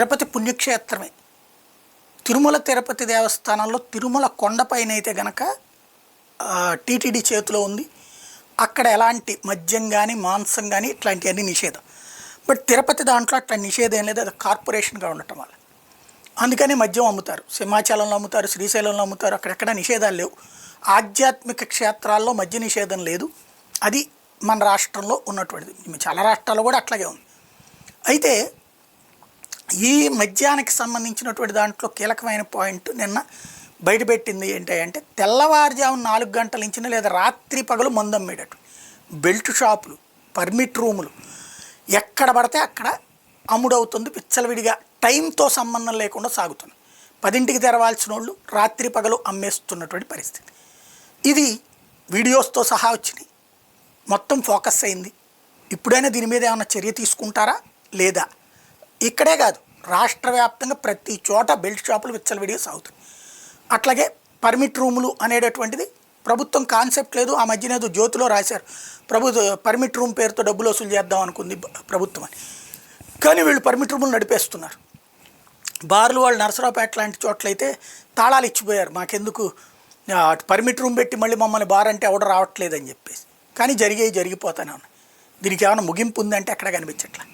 తిరుపతి పుణ్యక్షేత్రమే. తిరుమల తిరుపతి దేవస్థానంలో తిరుమల కొండపైన అయితే గనక టీటీడీ చేతిలో ఉంది. అక్కడ ఎలాంటి మద్యం కానీ మాంసం కానీ ఇట్లాంటివన్నీ నిషేధం. బట్ తిరుపతి దాంట్లో అట్లా నిషేధం ఏం లేదు, అది కార్పొరేషన్గా ఉండటం వల్ల అందుకని మద్యం అమ్ముతారు. సింహాచలంలో అమ్ముతారు, శ్రీశైలంలో అమ్ముతారు, అక్కడెక్కడ నిషేధాలు లేవు. ఆధ్యాత్మిక క్షేత్రాల్లో మద్య నిషేధం లేదు. అది మన రాష్ట్రంలో ఉన్నటువంటిది. చాలా రాష్ట్రాల్లో కూడా అట్లాగే ఉంది. అయితే ఈ మద్యానికి సంబంధించినటువంటి దాంట్లో కీలకమైన పాయింట్ నిన్న బయటపెట్టింది ఏంటంటే తెల్లవారుజామున 4 గంటల నుంచి లేదా రాత్రి పగలు మందు అమ్మేటట్టు బెల్ట్ షాపులు, పర్మిట్ రూములు ఎక్కడ పడితే అక్కడ అమ్ముడవుతుంది. విచ్చలవిడిగా టైంతో సంబంధం లేకుండా సాగుతుంది. 10ంటికి తెరవాల్సిన వాళ్ళు రాత్రి పగలు అమ్మేస్తున్నటువంటి పరిస్థితి. ఇది వీడియోస్తో సహా వచ్చినాయి. మొత్తం ఫోకస్ అయింది. ఇప్పుడైనా దీని మీద ఏమైనా చర్య తీసుకుంటారా లేదా? ఇక్కడే కాదు, రాష్ట్ర వ్యాప్తంగా ప్రతి చోట బెల్ట్ షాపులు విచ్చలవిడిగా సాగుతాయి. అట్లాగే పర్మిట్ రూములు అనేటటువంటిది ప్రభుత్వం కాన్సెప్ట్ లేదు. ఆ మధ్యన ఏదో జ్యోతిలో రాశారు, పర్మిట్ రూమ్ పేరుతో డబ్బులు వసూలు చేద్దాం అనుకుంది ప్రభుత్వం అని. కానీ వీళ్ళు పర్మిట్ రూములు నడిపేస్తున్నారు. బార్లు వాళ్ళు నరసరావుపేట లాంటి చోట్లయితే తాళాలు ఇచ్చిపోయారు, మాకెందుకు పర్మిట్ రూమ్ పెట్టి మళ్ళీ మమ్మల్ని బార్ అంటే ఎవడ రావట్లేదని చెప్పేసి. కానీ జరిగిపోతానే ఉన్నాయి. దీనికి ఏమైనా ముగింపు ఉందంటే ఎక్కడ కనిపించట్లే.